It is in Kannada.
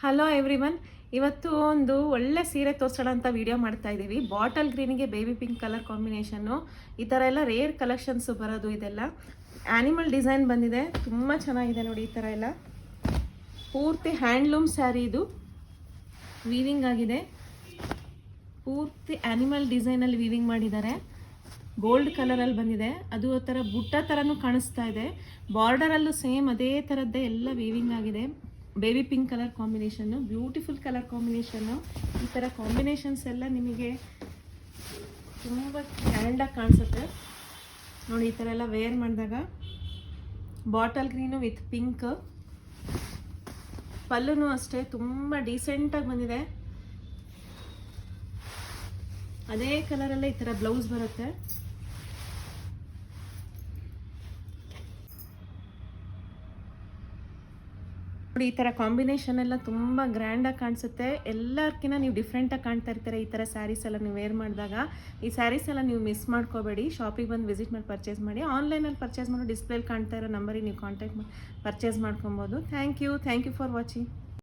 Hello everyone. ಇವತ್ತು ಒಂದು ಒಳ್ಳೆ ಸೀರೆ ತೋರಿಸೋಣ ಅಂತ ವಿಡಿಯೋ ಮಾಡ್ತಾ ಇದ್ದೀವಿ. ಬಾಟಲ್ ಗ್ರೀನಿಗೆ ಬೇಬಿ ಪಿಂಕ್ ಕಲರ್ ಕಾಂಬಿನೇಷನ್ನು. ಈ ಥರ ಎಲ್ಲ ರೇರ್ ಕಲೆಕ್ಷನ್ಸು ಬರೋದು. ಇದೆಲ್ಲ ಆ್ಯನಿಮಲ್ ಡಿಸೈನ್ ಬಂದಿದೆ, ತುಂಬ ಚೆನ್ನಾಗಿದೆ ನೋಡಿ. ಈ ಥರ ಎಲ್ಲ ಪೂರ್ತಿ ಹ್ಯಾಂಡ್ಲೂಮ್ ಸ್ಯಾರಿ, ಇದು ವೀವಿಂಗ್ ಆಗಿದೆ. ಪೂರ್ತಿ ಆ್ಯನಿಮಲ್ ಡಿಸೈನಲ್ಲಿ ವೀವಿಂಗ್ ಮಾಡಿದ್ದಾರೆ. ಗೋಲ್ಡ್ ಕಲರಲ್ಲಿ ಬಂದಿದೆ, ಅದು ಆ ಥರ ಬುಟ್ಟ ಥರನೂ ಕಾಣಿಸ್ತಾ ಇದೆ. ಬಾರ್ಡರಲ್ಲೂ ಸೇಮ್ ಅದೇ ಥರದ್ದೇ ಎಲ್ಲ ವೀವಿಂಗ್ ಆಗಿದೆ. Baby pink colour combination, beautiful colour combination. ಈ ಥರ ಕಾಂಬಿನೇಷನ್ಸ್ ಎಲ್ಲ ನಿಮಗೆ ತುಂಬ ಗ್ರ್ಯಾಂಡಾಗಿ ಕಾಣಿಸುತ್ತೆ ನೋಡಿ. ಈ ಥರ ಎಲ್ಲ ವೇರ್ ಮಾಡಿದಾಗ ಬಾಟಲ್ ಗ್ರೀನು ವಿತ್ ಪಿಂಕ್. ಪಲ್ಲುನೂ ಅಷ್ಟೇ ತುಂಬ ಡೀಸೆಂಟಾಗಿ ಬಂದಿದೆ. ಅದೇ ಕಲರಲ್ಲೇ ಈ ಥರ ಬ್ಲೌಸ್ ಬರುತ್ತೆ. ನೋಡಿ, ಈ ಥರ ಕಾಂಬಿನೇಷನ್ ಎಲ್ಲ ತುಂಬ ಗ್ರ್ಯಾಂಡಾಗಿ ಕಾಣಿಸುತ್ತೆ. ಎಲ್ಲರ್ಕಿಂತ ನೀವು ಡಿಫ್ರೆಂಟಾಗಿ ಕಾಣ್ತಾ ಇರ್ತೀರ ಈ ಥರ ಸ್ಯಾರೀಸ್ ಎಲ್ಲ ನೀವು ವೇರ್ ಮಾಡಿದಾಗ. ಈ ಸ್ಯಾರೀಸ್ ಎಲ್ಲ ನೀವು ಮಿಸ್ ಮಾಡ್ಕೋಬೇಡಿ. ಶಾಪಿಗೆ ಬಂದು ವಿಸಿಟ್ ಮಾಡಿ ಪರ್ಚೇಸ್ ಮಾಡಿ. ಆನ್ಲೈನಲ್ಲಿ ಪರ್ಚೇಸ್ ಮಾಡೋ ಡಿಸ್ಪ್ಲೇಲಿ ಕಾಣ್ತಾ ಇರೋ ನಂಬರಿಗೆ ನೀವು ಕಾಂಟ್ಯಾಕ್ಟ್ ಮಾಡಿ ಪರ್ಚೇಸ್ ಮಾಡ್ಕೊಬೋದು. Thank you for watching.